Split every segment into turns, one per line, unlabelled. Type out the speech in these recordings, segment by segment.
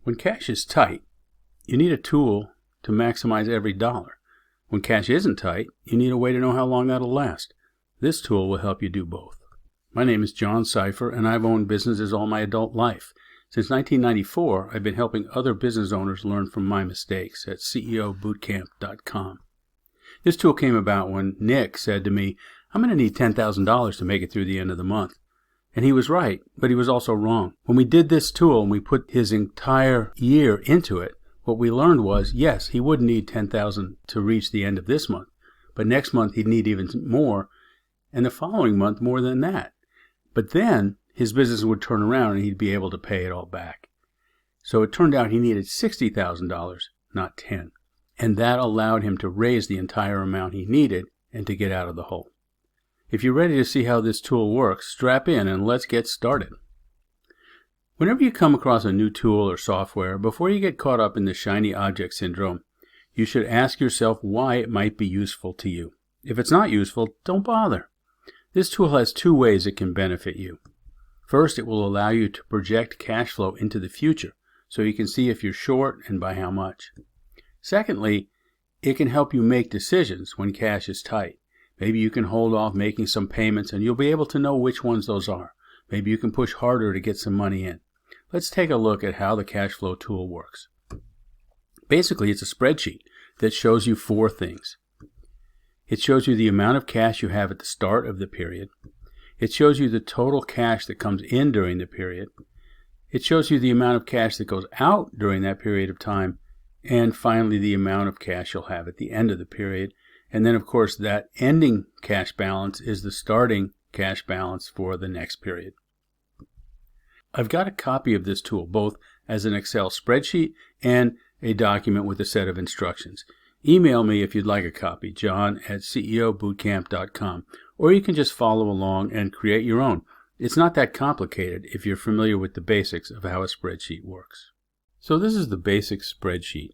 When cash is tight, you need a tool to maximize every dollar. When cash isn't tight, you need a way to know how long that'll last. This tool will help you do both. My name is John Cipher, and I've owned businesses all my adult life. Since 1994, I've been helping other business owners learn from my mistakes at ceobootcamp.com. This tool came about when Nick said to me, I'm going to need $10,000 to make it through the end of the month. And he was right, but he was also wrong. When we did this tool and we put his entire year into it, what we learned was, yes, he would need $10,000 to reach the end of this month, but next month he'd need even more, and the following month more than that. But then his business would turn around and he'd be able to pay it all back. So it turned out he needed $60,000, not $10,000. And that allowed him to raise the entire amount he needed and to get out of the hole. If you're ready to see how this tool works, strap in and let's get started. Whenever you come across a new tool or software, before you get caught up in the shiny object syndrome, you should ask yourself why it might be useful to you. If it's not useful, don't bother. This tool has two ways it can benefit you. First, it will allow you to project cash flow into the future, so you can see if you're short and by how much. Secondly, it can help you make decisions when cash is tight. Maybe you can hold off making some payments and you'll be able to know which ones those are. Maybe you can push harder to get some money in. Let's take a look at how the cash flow tool works. Basically, it's a spreadsheet that shows you four things. It shows you the amount of cash you have at the start of the period. It shows you the total cash that comes in during the period. It shows you the amount of cash that goes out during that period of time. And finally, the amount of cash you'll have at the end of the period. And then, of course, that ending cash balance is the starting cash balance for the next period. I've got a copy of this tool, both as an Excel spreadsheet and a document with a set of instructions. Email me if you'd like a copy, john@ceobootcamp.com, or you can just follow along and create your own. It's not that complicated if you're familiar with the basics of how a spreadsheet works. So this is the basic spreadsheet.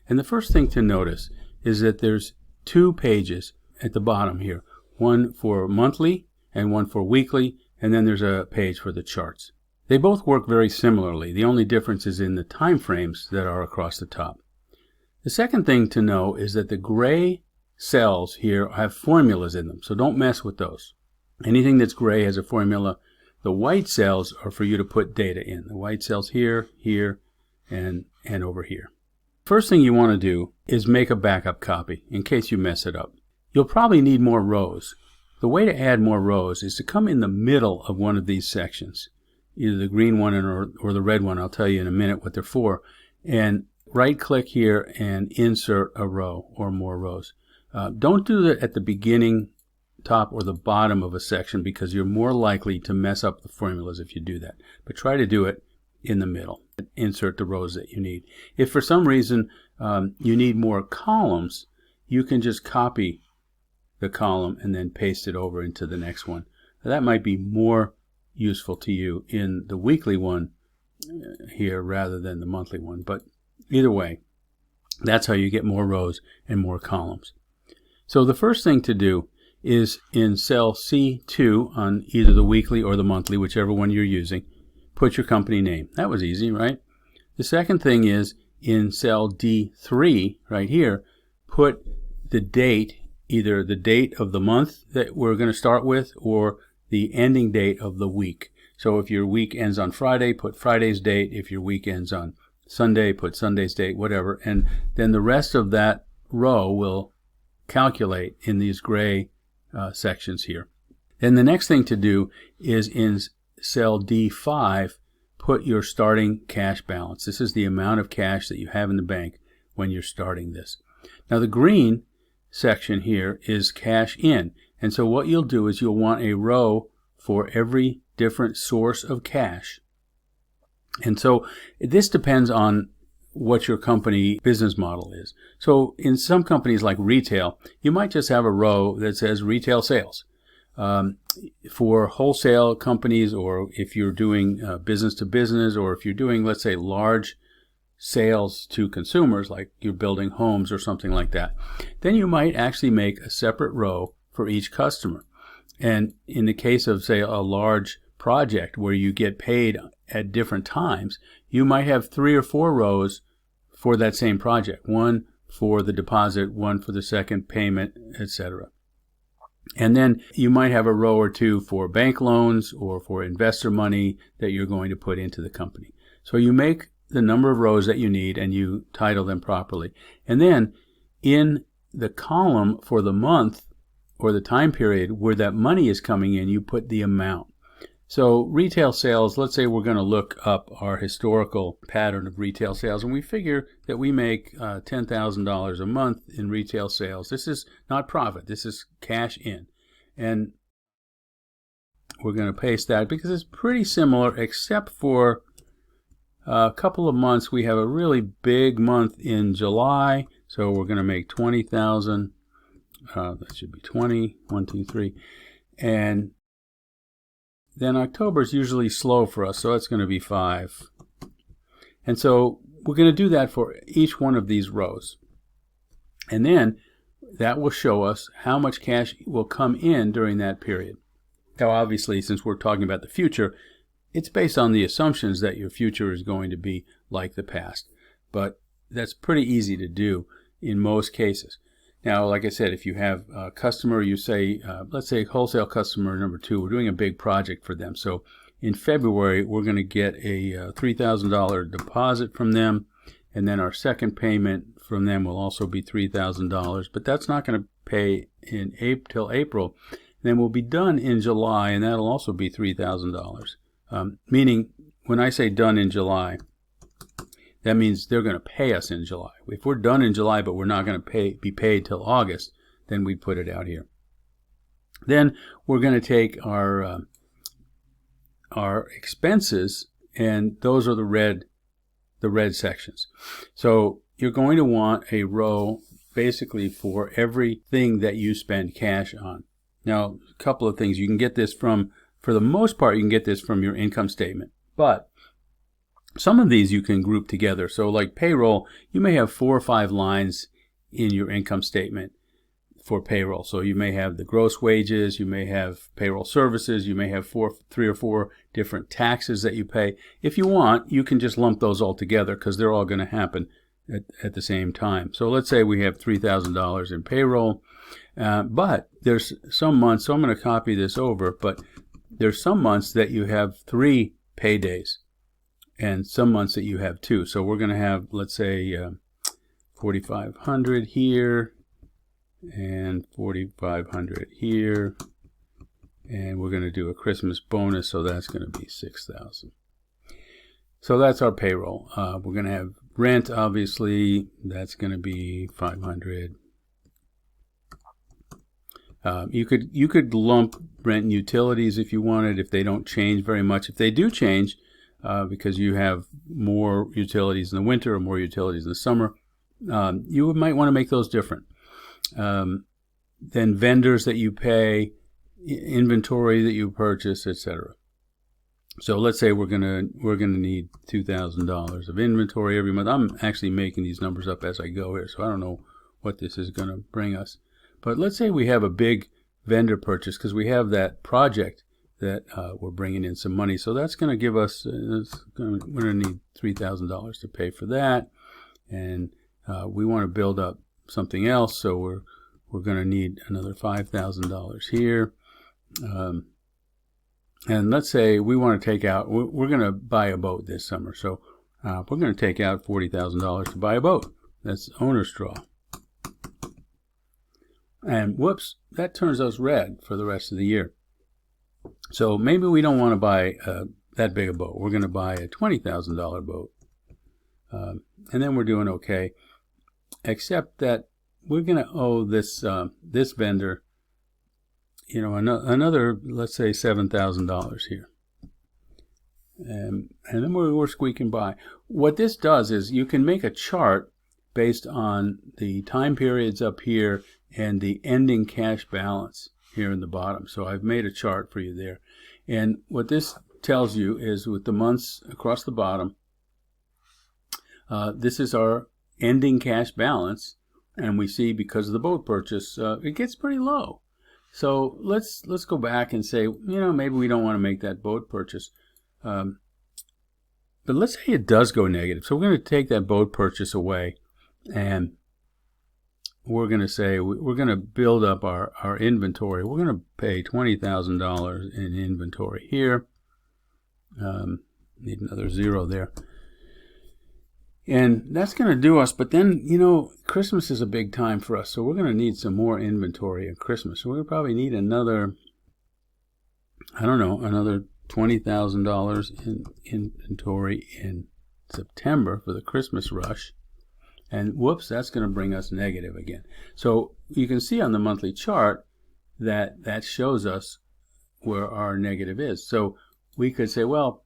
And the first thing to notice is that there's two pages at the bottom here, one for monthly and one for weekly, and then there's a page for the charts. They both work very similarly. The only difference is in the time frames that are across the top. The second thing to know is that the gray cells here have formulas in them, so don't mess with those. Anything that's gray has a formula. The white cells are for you to put data in. The white cells here, here, and over here. First thing you want to do is make a backup copy in case you mess it up. You'll probably need more rows. The way to add more rows is to come in the middle of one of these sections, either the green one or the red one. I'll tell you in a minute what they're for. And right click here and insert a row or more rows. Don't do that at the beginning, top, or the bottom of a section because you're more likely to mess up the formulas if you do that. But try to do it in the middle. Insert the rows that you need. If for some reason you need more columns, you can just copy the column and then paste it over into the next one. Now, that might be more useful to you in the weekly one here rather than the monthly one. But either way, that's how you get more rows and more columns. So the first thing to do is in cell C2 on either the weekly or the monthly, whichever one you're using, put your company name. That was easy, right? The second thing is in cell D3 right here, put the date, either the date of the month that we're going to start with or the ending date of the week. So if your week ends on Friday, put Friday's date. If your week ends on Sunday, put Sunday's date, whatever. And then the rest of that row will calculate in these gray sections here. Then the next thing to do is in cell D5, put your starting cash balance. This is the amount of cash that you have in the bank when you're starting this. Now the green section here is cash in. And so what you'll do is you'll want a row for every different source of cash. And so this depends on what your company business model is. So in some companies like retail, you might just have a row that says retail sales. For wholesale companies, or if you're doing business to business, or if you're doing, let's say, large sales to consumers, like you're building homes or something like that, then you might actually make a separate row for each customer. And in the case of, say, a large project where you get paid at different times, you might have 3 or 4 rows for that same project. One for the deposit, one for the second payment, etc. And then you might have a row or 2 for bank loans or for investor money that you're going to put into the company. So you make the number of rows that you need and you title them properly. And then in the column for the month or the time period where that money is coming in, you put the amount. So retail sales, let's say we're going to look up our historical pattern of retail sales, and we figure that we make $10,000 a month in retail sales. This is not profit, this is cash in. And we're going to paste that because it's pretty similar, except for a couple of months. We have a really big month in July, so we're going to make 20,000. That should be 20, 1, 2, 3. And then October is usually slow for us, so that's going to be 5. And so we're going to do that for each one of these rows. And then that will show us how much cash will come in during that period. Now, obviously, since we're talking about the future, it's based on the assumptions that your future is going to be like the past. But that's pretty easy to do in most cases. Now, like I said, if you have a customer, you say, let's say wholesale customer number 2, we're doing a big project for them. So in February, we're going to get a $3,000 deposit from them, and then our second payment from them will also be $3,000. But that's not going to pay in till April. And then we'll be done in July, and that'll also be $3,000. Meaning, when I say done in July, that means they're going to pay us in July. If we're done in July, but we're not going to be paid till August, then we put it out here. Then we're going to take our expenses, and those are the red sections. So you're going to want a row basically for everything that you spend cash on. Now, a couple of things. You can get this from, for the most part, you can get this from your income statement. But some of these you can group together. So like payroll, you may have 4 or 5 lines in your income statement for payroll. So you may have the gross wages, you may have payroll services, you may have 3 or 4 different taxes that you pay. If you want, you can just lump those all together because they're all going to happen at the same time. So let's say we have $3,000 in payroll, but there's some months, so I'm going to copy this over, but there's some months that you have 3 paydays, and some months that you have 2. So we're going to have, let's say, 4,500 here, and 4,500 here, and we're going to do a Christmas bonus, so that's going to be 6,000. So that's our payroll. We're going to have rent, obviously, that's going to be 500. You could lump rent and utilities if you wanted, if they don't change very much. If they do change, because you have more utilities in the winter or more utilities in the summer, you might want to make those different. Then vendors that you pay, inventory that you purchase, etc. So let's say we're gonna need $2,000 of inventory every month. I'm actually making these numbers up as I go here, so I don't know what this is going to bring us. But let's say we have a big vendor purchase because we have that project that we're bringing in some money. So that's going to give us, we're going to need $3,000 to pay for that. And we want to build up something else, so we're going to need another $5,000 here. And let's say we want to take out, we're going to buy a boat this summer. So we're going to take out $40,000 to buy a boat. That's owner's draw. And whoops, that turns us red for the rest of the year. So maybe we don't want to buy that big a boat. We're going to buy a $20,000 boat. And then we're doing okay. Except that we're going to owe this this vendor, you know, another, let's say, $7,000 here. And then we're squeaking by. What this does is you can make a chart based on the time periods up here and the ending cash balance here in the bottom. So I've made a chart for you there. And what this tells you is with the months across the bottom, this is our ending cash balance. And we see because of the boat purchase, it gets pretty low. So let's go back and say, you know, maybe we don't want to make that boat purchase. But let's say it does go negative. So we're going to take that boat purchase away, and we're going to say we're going to build up our inventory. We're going to pay $20,000 in inventory here. Need another zero there. And that's going to do us, but then, Christmas is a big time for us, so we're going to need some more inventory at Christmas. So we're going to probably need another, another $20,000 in inventory in September for the Christmas rush. And whoops, that's going to bring us negative again. So you can see on the monthly chart that shows us where our negative is. So we could say, well,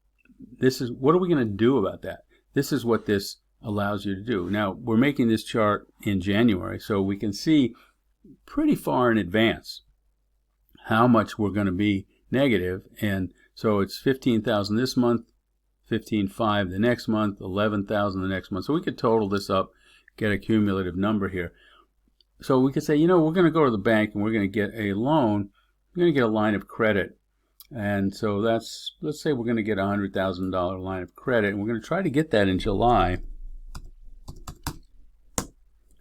what are we going to do about that? This is what this allows you to do. Now, we're making this chart in January, so we can see pretty far in advance how much we're going to be negative. And so it's 15,000 this month, 15,500 the next month, 11,000 the next month. So we could total this up, get a cumulative number here. So we could say, we're going to go to the bank and we're going to get a loan. We're going to get a line of credit. And so let's say we're going to get a $100,000 line of credit, and we're going to try to get that in July.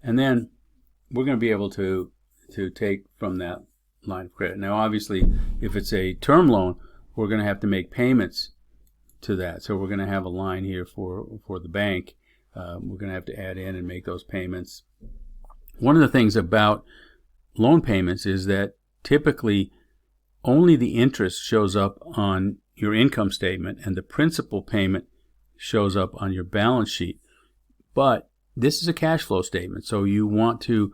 And then we're going to be able to take from that line of credit. Now, obviously, if it's a term loan, we're going to have to make payments to that. So we're going to have a line here for the bank. We're going to have to add in and make those payments. One of the things about loan payments is that typically only the interest shows up on your income statement and the principal payment shows up on your balance sheet. But this is a cash flow statement, so you want to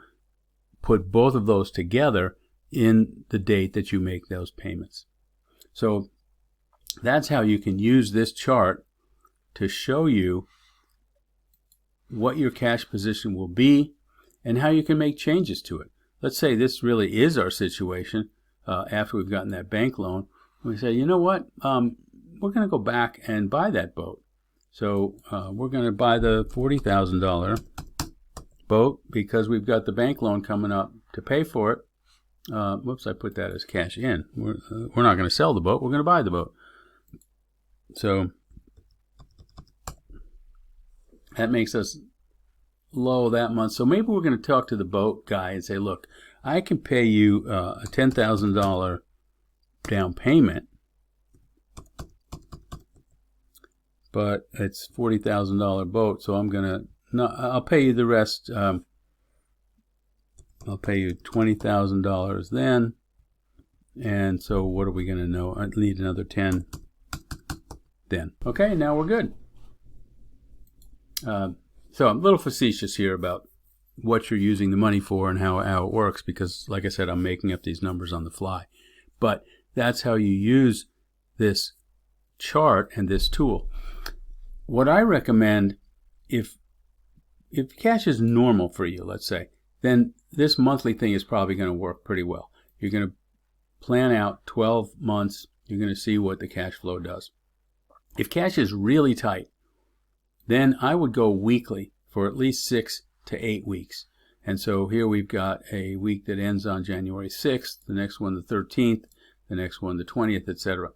put both of those together in the date that you make those payments. So that's how you can use this chart to show you what your cash position will be and how you can make changes to it. Let's say this really is our situation after we've gotten that bank loan. We say, you know what, we're going to go back and buy that boat. So we're going to buy the $40,000 boat because we've got the bank loan coming up to pay for it. Whoops, I put that as cash in. We're not going to sell the boat. We're going to buy the boat. So that makes us low that month. So maybe we're going to talk to the boat guy and say, look, I can pay you a $10,000 down payment, but it's $40,000 boat, so I'll pay you the rest. I'll pay you $20,000 then. And so what are we going to know? I need another 10 then. Okay, now we're good. So I'm a little facetious here about what you're using the money for and how it works, because like I said, I'm making up these numbers on the fly. But that's how you use this chart and this tool. What I recommend, if cash is normal for you, let's say, then this monthly thing is probably going to work pretty well. You're going to plan out 12 months. You're going to see what the cash flow does. If cash is really tight, then I would go weekly for at least 6 to 8 weeks. And so here we've got a week that ends on January 6th, the next one the 13th, the next one the 20th, etc.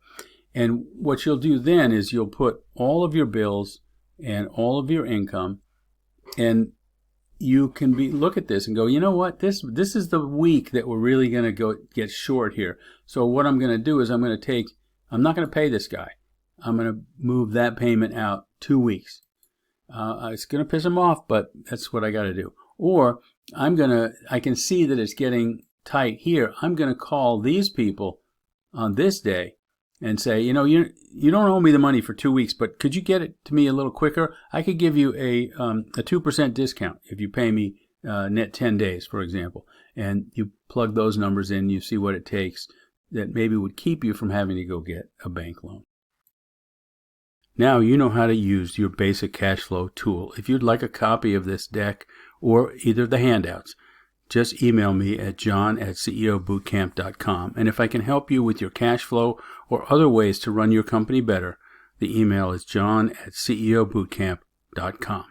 And what you'll do then is you'll put all of your bills and all of your income, and you can look at this and go, you know what, this is the week that we're really going to get short here. So what I'm going to do is I'm not going to pay this guy. I'm going to move that payment out 2 weeks. It's going to piss him off, but that's what I got to do. Or I can see that it's getting tight here. I'm going to call these people on this day and say, you don't owe me the money for 2 weeks, but could you get it to me a little quicker? I could give you a 2% discount if you pay me net 10 days, for example. And you plug those numbers in, you see what it takes that maybe would keep you from having to go get a bank loan. Now you know how to use your basic cash flow tool. If you'd like a copy of this deck or either the handouts, just email me at john@ceobootcamp.com. And if I can help you with your cash flow or other ways to run your company better, the email is john@ceobootcamp.com.